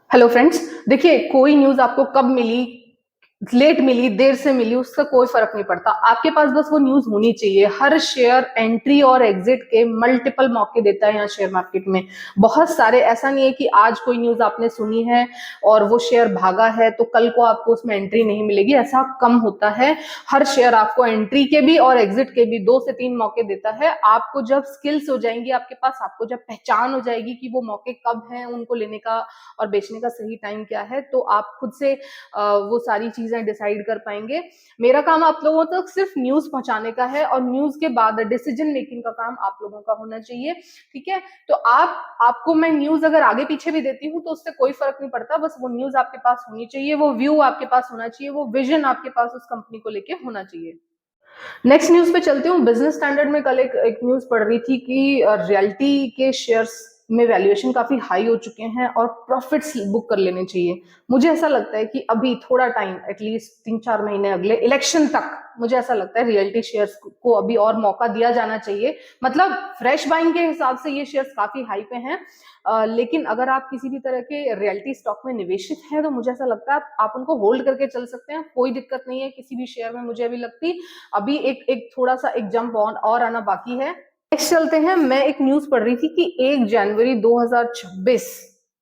Hello friends, देखिए कोई news आपको कब मिली, लेट मिली, देर से मिली, उसका कोई फर्क नहीं पड़ता। आपके पास बस वो न्यूज होनी चाहिए। हर शेयर एंट्री और एग्जिट के मल्टीपल मौके देता है यहाँ शेयर मार्केट में, बहुत सारे। ऐसा नहीं है कि आज कोई न्यूज आपने सुनी है और वो शेयर भागा है तो कल को आपको उसमें एंट्री नहीं मिलेगी, ऐसा कम होता है। हर शेयर आपको एंट्री के भी और एग्जिट के भी 2 से 3 मौके देता है। आपको जब स्किल्स हो जाएंगी आपके पास, आपको जब पहचान हो जाएगी कि वो मौके कब हैं, उनको लेने का और बेचने का सही टाइम क्या है, तो आप खुद से वो सारी चीजें डिसाइड कर पाएंगे। मेरा काम आप लोगों तक सिर्फ न्यूज पहुंचाने का है और न्यूज के बाद डिसीजन मेकिंग का काम आप लोगों का होना चाहिए। ठीक है, तो आपको मैं न्यूज अगर आगे पीछे भी देती हूँ तो उससे कोई फर्क नहीं पड़ता, बस वो न्यूज आपके पास होनी चाहिए, वो व्यू आपके पास होना चाहिए, वो विजन आपके पास उस कंपनी को लेके होना चाहिए। नेक्स्ट न्यूज पे चलती हूँ। बिजनेस स्टैंडर्ड में कल एक न्यूज पढ़ रही थी कि रियल्टी के शेयर्स में वैल्यूएशन काफी हाई हो चुके हैं और प्रॉफिट्स बुक कर लेने चाहिए। मुझे ऐसा लगता है कि अभी थोड़ा टाइम, एटलीस्ट 3-4 महीने अगले इलेक्शन तक, मुझे ऐसा लगता है रियल्टी शेयर्स को अभी और मौका दिया जाना चाहिए। मतलब फ्रेश बाइंग के हिसाब से ये शेयर्स काफी हाई पे हैं, लेकिन अगर आप किसी भी तरह के रियल्टी स्टॉक में निवेशित हैं तो मुझे ऐसा लगता है आप उनको होल्ड करके चल सकते हैं, कोई दिक्कत नहीं है किसी भी शेयर में। मुझे अभी लगती अभी एक थोड़ा सा एक जंप ऑन और आना बाकी है। नेक्स्ट चलते हैं। मैं एक न्यूज पढ़ रही थी कि 1 जनवरी 2026,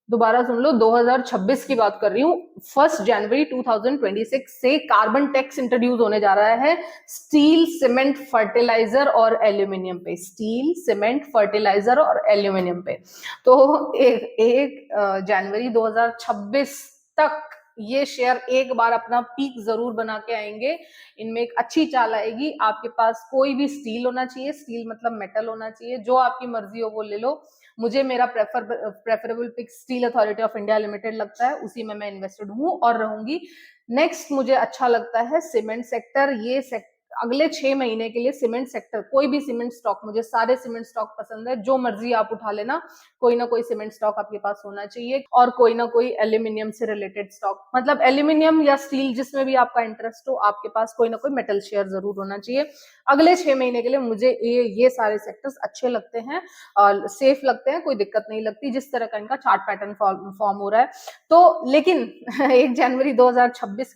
दोबारा सुन लो, 2026 की बात कर रही हूँ, 1 जनवरी 2026 से कार्बन टैक्स इंट्रोड्यूस होने जा रहा है स्टील, सीमेंट, फर्टिलाइजर और एल्यूमिनियम पे। स्टील, सीमेंट, फर्टिलाइजर और एल्यूमिनियम पे। तो 1 जनवरी 2026 तक ये शेयर एक बार अपना पीक जरूर बना के आएंगे। इनमें एक अच्छी चाल आएगी। आपके पास कोई भी स्टील होना चाहिए, स्टील मतलब मेटल होना चाहिए, जो आपकी मर्जी हो वो ले लो। मुझे मेरा preferable pick steel authority of India limited लगता है, उसी में मैं इन्वेस्टेड हूँ और रहूंगी। नेक्स्ट मुझे अच्छा लगता है सीमेंट सेक्टर। ये अगले 6 महीने के लिए सीमेंट सेक्टर, कोई भी सीमेंट स्टॉक, मुझे सारे सीमेंट स्टॉक पसंद है, जो मर्जी आप उठा लेना, कोई ना कोई सीमेंट स्टॉक आपके पास होना चाहिए। और कोई ना कोई एल्यूमिनियम से रिलेटेड स्टॉक, मतलब एल्यूमिनियम या स्टील जिसमें भी आपका इंटरेस्ट हो, आपके पास कोई ना कोई मेटल शेयर जरूर होना चाहिए। अगले 6 महीने के लिए मुझे ये सारे सेक्टर्स अच्छे लगते हैं और सेफ लगते हैं, कोई दिक्कत नहीं लगती जिस तरह का इनका चार्ट पैटर्न फॉर्म हो रहा है। तो लेकिन 1 जनवरी 2026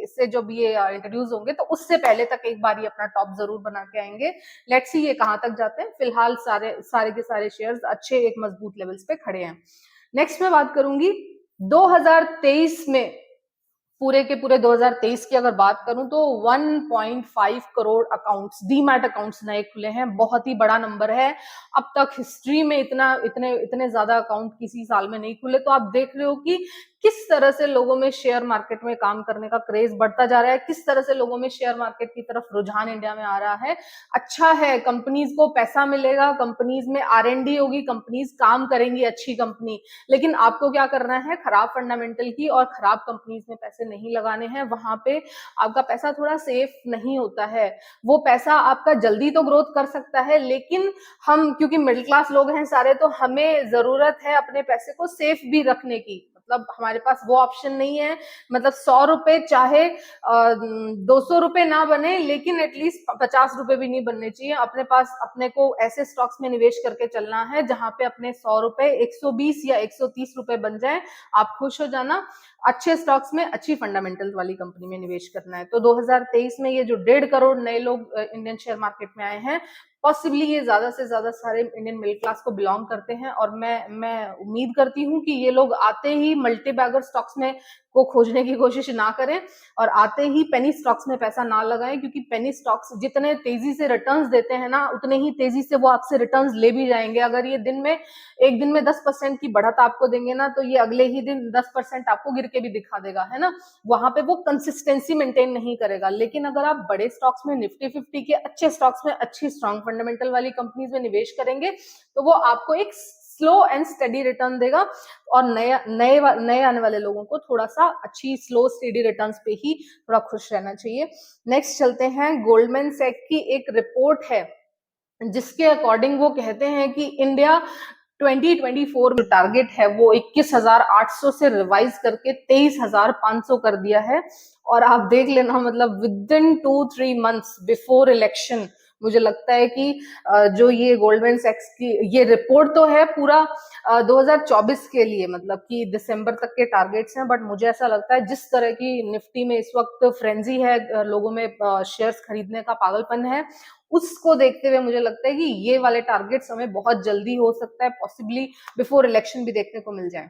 से जब ये इंट्रोड्यूस होंगे तो उससे पहले तक एक बार ये अपना टॉप जरूर बना के आएंगे। लेट्स सी ये कहां तक जाते हैं। फिलहाल सारे के सारे शेयर्स अच्छे एक मजबूत लेवल्स पे खड़े हैं। नेक्स्ट मैं बात करूंगी 2023 में, पूरे के पूरे 2023 की अगर बात करूं तो 1.5 करोड़ अकाउंट्स, डीमैट अकाउंट्स नए खुले हैं। बहुत ही बड़ा नंबर है। अब तक हिस्ट्री में इतने ज्यादा अकाउंट किसी साल में नहीं खुले। तो आप देख रहे हो कि किस तरह से लोगों में शेयर मार्केट में काम करने का क्रेज बढ़ता जा रहा है, किस तरह से लोगों में शेयर मार्केट की तरफ रुझान इंडिया में आ रहा है। अच्छा है, कंपनीज को पैसा मिलेगा, कंपनीज में R&D होगी, कंपनीज काम करेंगी, अच्छी कंपनी। लेकिन आपको क्या करना है, खराब फंडामेंटल की और खराब कंपनीज में पैसे नहीं लगाने हैं। वहां पे आपका पैसा थोड़ा सेफ नहीं होता है। वो पैसा आपका जल्दी तो ग्रोथ कर सकता है, लेकिन हम क्योंकि मिडिल क्लास लोग हैं सारे, तो हमें जरूरत है अपने पैसे को सेफ भी रखने की। मतलब हमारे पास वो ऑप्शन नहीं है। मतलब 100 रुपए चाहे 200 रुपए ना बने, लेकिन एटलीस्ट 50 रुपए भी नहीं बनने चाहिए अपने पास। अपने को ऐसे स्टॉक्स में निवेश करके चलना है जहां पे अपने 100 रुपए 120 या 130 रुपए बन जाए, आप खुश हो जाना। अच्छे स्टॉक्स में, अच्छी फंडामेंटल्स वाली कंपनी में निवेश करना है। तो 2023 में ये जो 1.5 करोड़ नए लोग इंडियन शेयर मार्केट में आए हैं, पॉसिबली ये ज्यादा से ज्यादा सारे इंडियन मिडिल क्लास को बिलोंग करते हैं। और मैं उम्मीद करती हूँ कि ये लोग आते ही मल्टी बैगर स्टॉक्स में को खोजने की कोशिश ना करें और आते ही पेनी स्टॉक्स में पैसा ना लगाएं, क्योंकि पेनी स्टॉक्स जितने तेजी से रिटर्न्स देते हैं ना, उतने ही तेजी से वो आपसे रिटर्न्स ले भी जाएंगे। अगर ये एक दिन में 10% की बढ़त आपको देंगे ना, तो ये अगले ही दिन 10% आपको गिर के भी दिखा देगा, है ना। वहां पे वो कंसिस्टेंसी मेंटेन नहीं करेगा। लेकिन अगर आप बड़े स्टॉक्स में, निफ्टी 50 के अच्छे स्टॉक्स में, अच्छी स्ट्रॉन्ग फंडामेंटल वाली कंपनीज में निवेश करेंगे, तो वो आपको एक स्लो एंड स्टडी रिटर्न देगा। और नए आने वाले लोगों को थोड़ा सा अच्छी स्लो स्टेडी रिटर्न्स पे ही थोड़ा खुश रहना चाहिए। नेक्स्ट चलते हैं। गोल्डमैन सैक की एक रिपोर्ट है जिसके अकॉर्डिंग वो कहते हैं कि इंडिया 2024 जो टारगेट है वो 21,800 से रिवाइज करके 23,500 कर दिया है। और आप देख लेना, मतलब with in 2-3 months before election मुझे लगता है कि जो ये गोल्डमैन सैक्स की ये रिपोर्ट तो है पूरा 2024 के लिए, मतलब कि दिसंबर तक के टारगेट्स हैं, बट मुझे ऐसा लगता है जिस तरह की निफ्टी में इस वक्त फ्रेंजी है, लोगों में शेयर्स खरीदने का पागलपन है, उसको देखते हुए मुझे लगता है कि ये वाले टारगेट्स हमें बहुत जल्दी हो सकता है, पॉसिबली बिफोर इलेक्शन भी देखने को मिल जाए।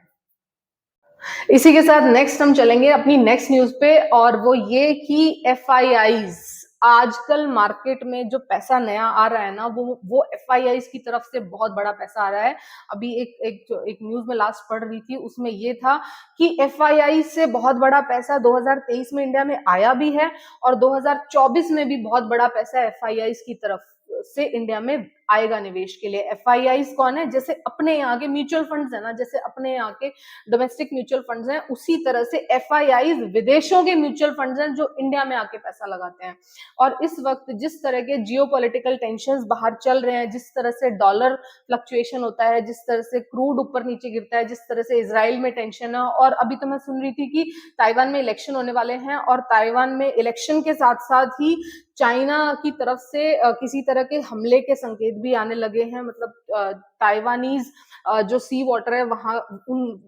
इसी के साथ नेक्स्ट हम चलेंगे अपनी नेक्स्ट न्यूज पे, और वो ये कि एफआईआईज, आजकल मार्केट में जो पैसा नया आ रहा है ना, वो एफआईआईज की तरफ से बहुत बड़ा पैसा आ रहा है। अभी एक न्यूज में लास्ट पढ़ रही थी, उसमें ये था कि एफआईआई से बहुत बड़ा पैसा 2023 में इंडिया में आया भी है, और 2024 में भी बहुत बड़ा पैसा एफआईआईज की तरफ से इंडिया में आएगा निवेश के लिए। एफआईआईज कौन है? जैसे अपने यहाँ के म्यूचुअल फंड्स है ना, जैसे अपने यहाँ के डोमेस्टिक म्यूचुअल फंड्स हैं, उसी तरह से एफआईआईज विदेशों के म्यूचुअल फंड्स हैं जो इंडिया में आके पैसा लगाते हैं। और इस वक्त जिस तरह के जियोपॉलिटिकल टेंशंस बाहर चल रहे हैं, जिस तरह से डॉलर फ्लक्चुएशन होता है, जिस तरह से क्रूड ऊपर नीचे गिरता है, जिस तरह से इजराइल में टेंशन है, और अभी तो मैं सुन रही थी कि ताइवान में इलेक्शन होने वाले हैं, और ताइवान में इलेक्शन के साथ साथ ही चाइना की तरफ से किसी तरह के हमले के संकेत भी आने लगे हैं। मतलब ताइवानीज जो सी वाटर है वहां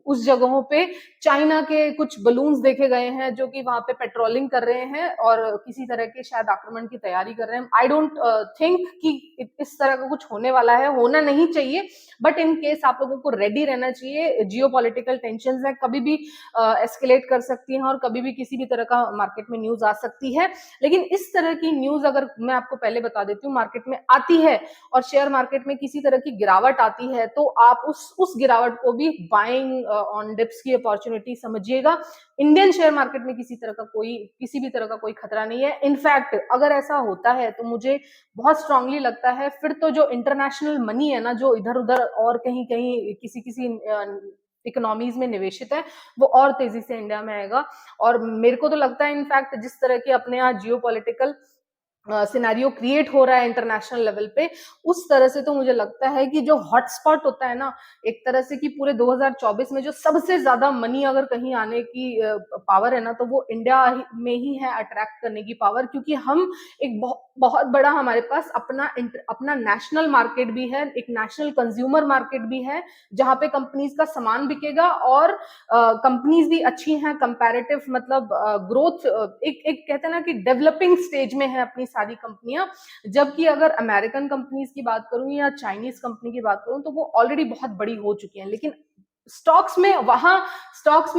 उस जगहों पे चाइना के कुछ बलून्स देखे गए हैं जो कि वहां पे पेट्रोलिंग कर रहे हैं और किसी तरह के शायद आक्रमण की तैयारी कर रहे हैं। आई डोंट थिंक कि इस तरह का कुछ होने वाला है, होना नहीं चाहिए, बट इन केस आप लोगों को रेडी रहना चाहिए। जियोपॉलिटिकल टेंशंस है, कभी भी एस्केलेट कर सकती हैं और कभी भी किसी भी तरह का मार्केट में न्यूज आ सकती है। लेकिन इस तरह की न्यूज अगर मैं आपको पहले बता देती हूँ मार्केट में आती है और शेयर मार्केट में किसी तरह की गिरावट आती है, तो आप उस गिरावट को भी बाइंग ऑन डिप्स की अपॉर्चुनिटी समझिएगा। इंडियन शेयर मार्केट में किसी भी तरह का कोई खतरा नहीं है। इनफैक्ट अगर ऐसा होता है तो मुझे बहुत स्ट्रांगली लगता है फिर तो जो इंटरनेशनल मनी है ना, जो इधर उधर और कहीं कहीं किसी इकोनॉमीज में निवेशित है, वो और तेजी से इंडिया में आएगा। और मेरे को तो लगता है इनफैक्ट जिस तरह के अपने यहाँ जियोपॉलिटिकल सिनेरियो क्रिएट हो रहा है इंटरनेशनल लेवल पे, उस तरह से तो मुझे लगता है कि जो हॉटस्पॉट होता है ना, एक तरह से कि पूरे 2024 में जो सबसे ज्यादा मनी अगर कहीं आने की पावर है ना, तो वो इंडिया में ही है अट्रैक्ट करने की पावर, क्योंकि हम एक बहुत बड़ा हमारे पास अपना नेशनल मार्केट भी है, एक नेशनल कंज्यूमर मार्केट भी है, जहां पे कंपनीज का सामान बिकेगा और कंपनीज भी अच्छी हैं कंपैरेटिव, मतलब ग्रोथ एक कहते हैं ना कि डेवलपिंग स्टेज में है अपनी सारी कंपनियां। जबकि अगर अमेरिकन कंपनीज की बात करूं या चाइनीज कंपनी की बात करूं तो वो ऑलरेडी बहुत बड़ी हो चुकी हैं, लेकिन स्टॉक्स में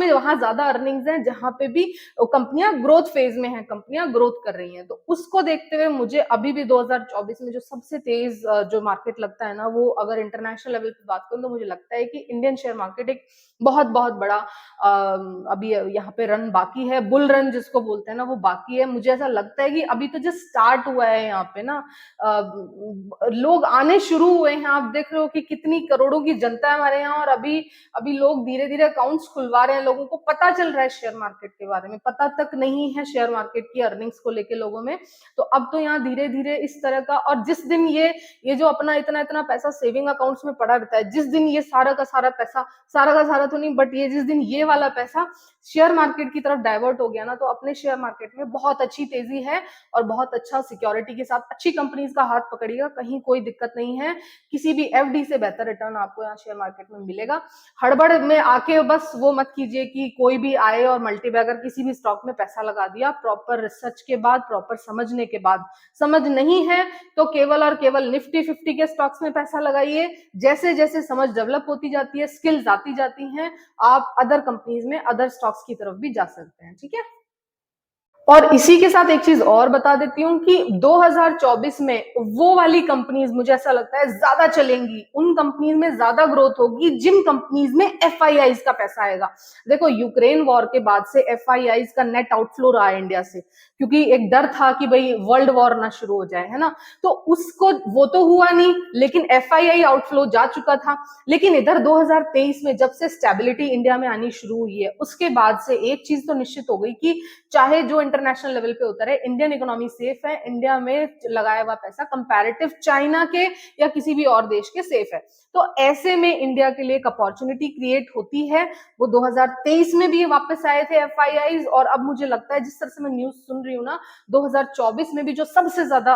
वहां ज्यादा अर्निंग्स हैं जहां पे भी कंपनियां ग्रोथ फेज में हैं, कंपनियां ग्रोथ कर रही हैं। तो उसको देखते हुए मुझे अभी भी 2024 में जो सबसे तेज जो मार्केट लगता है ना, वो अगर इंटरनेशनल लेवल पे बात करूं तो मुझे लगता है कि इंडियन शेयर मार्केट एक बहुत बहुत बड़ा अभी यहाँ पे रन बाकी है, बुल रन जिसको बोलते हैं ना, वो बाकी है। मुझे ऐसा लगता है कि अभी तो जस्ट स्टार्ट हुआ है यहाँ पे ना, लोग आने शुरू हुए हैं। आप देख रहे हो कि कितनी करोड़ों की जनता है हमारे यहाँ, और अभी लोग धीरे धीरे अकाउंट्स खुलवा रहे हैं, लोगों को पता चल रहा है शेयर मार्केट के बारे में, पता तक नहीं है शेयर मार्केट की अर्निंग्स को लेके लोगों में। तो अब तो यहाँ धीरे धीरे इस तरह का, और जिस दिन ये जो अपना इतना इतना पैसा सेविंग अकाउंट्स में पड़ा रहता है, जिस दिन ये सारा का सारा तो नहीं, बट ये जिस दिन ये वाला पैसा शेयर मार्केट की तरफ डाइवर्ट हो गया ना, तो अपने शेयर मार्केट में बहुत अच्छी तेजी है और बहुत अच्छा सिक्योरिटी के साथ अच्छी कंपनीज का हाथ पकड़िएगा, कहीं कोई दिक्कत नहीं है। किसी भी एफडी से बेहतर रिटर्न आपको यहाँ शेयर मार्केट में मिलेगा। हड़बड़ में आके बस वो मत कीजिए कि कोई भी आए और मल्टीबैगर किसी भी स्टॉक में पैसा लगा दिया। प्रॉपर रिसर्च के बाद, प्रॉपर समझने के बाद, समझ नहीं है तो केवल और केवल निफ्टी 50 के स्टॉक्स में पैसा लगाइए। जैसे जैसे समझ डेवलप होती जाती है, स्किल्स आती जाती हैं, आप अदर कंपनीज में, अदर स्टॉक्स की तरफ भी जा सकते हैं। ठीक है, और इसी के साथ एक चीज और बता देती हूँ कि 2024 में वो वाली कंपनीज मुझे ऐसा लगता है ज्यादा चलेंगी, उन कंपनीज में ज्यादा ग्रोथ होगी जिन कंपनीज में एफआईआईज का पैसा आएगा। देखो, यूक्रेन वॉर के बाद से एफआईआईज का नेट आउटफ्लो रहा है इंडिया से, क्योंकि एक डर था कि भाई वर्ल्ड वॉर ना शुरू हो जाए, है ना, तो उसको वो तो हुआ नहीं, लेकिन एफआईआई आउटफ्लो जा चुका था। लेकिन इधर 2023 में जब से स्टेबिलिटी इंडिया में आनी शुरू हुई है, उसके बाद से एक चीज तो निश्चित हो गई कि चाहे जो इंटरनेशनल लेवल पे उतरे, इंडियन इकोनॉमी सेफ है, इंडिया में लगाया हुआ पैसा कंपैरेटिव चाइना के या किसी भी और देश के सेफ है। तो ऐसे में इंडिया के लिए एक अपॉर्चुनिटी क्रिएट होती है। वो 2023 में भी वापस आए थे एफआईआईज, और अब मुझे लगता है जिस तरह से मैं न्यूज सुन रही हूँ ना, 2024 में भी जो सबसे ज्यादा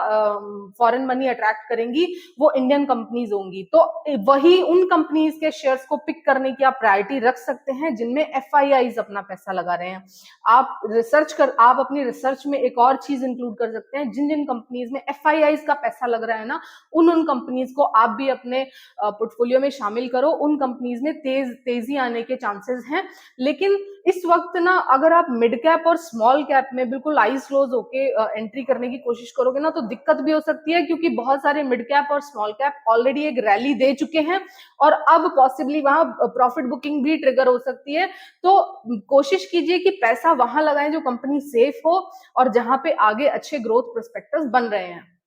फॉरेन मनी अट्रैक्ट करेंगी वो इंडियन कंपनीज होंगी। तो वही उन कंपनीज के शेयर्स को पिक करने की आप प्रायोरिटी रख सकते हैं जिनमें एफआईआईज अपना पैसा लगा रहे हैं। आप अपनी रिसर्च में एक और चीज इंक्लूड कर सकते हैं, जिन जिन कंपनीज में एफआईआईज का पैसा लग रहा है ना, उन कंपनीज को आप भी अपने पोर्टफोलियो में शामिल करो। उन कंपनीज में तेजी आने के चांसेस हैं। लेकिन इस वक्त ना अगर आप मिड कैप और स्मॉल कैप में बिल्कुल आईज क्लोज होके एंट्री करने की कोशिश करोगे ना, तो दिक्कत भी हो सकती है, क्योंकि बहुत सारे मिड कैप और स्मॉल कैप ऑलरेडी एक रैली दे चुके हैं और अब पॉसिबली वहां प्रॉफिट बुकिंग भी ट्रिगर हो सकती है। तो कोशिश कीजिए कि पैसा वहां लगाएं जो कंपनी सेफ हो और जहां पे आगे अच्छे ग्रोथ प्रोस्पेक्टस बन रहे हैं।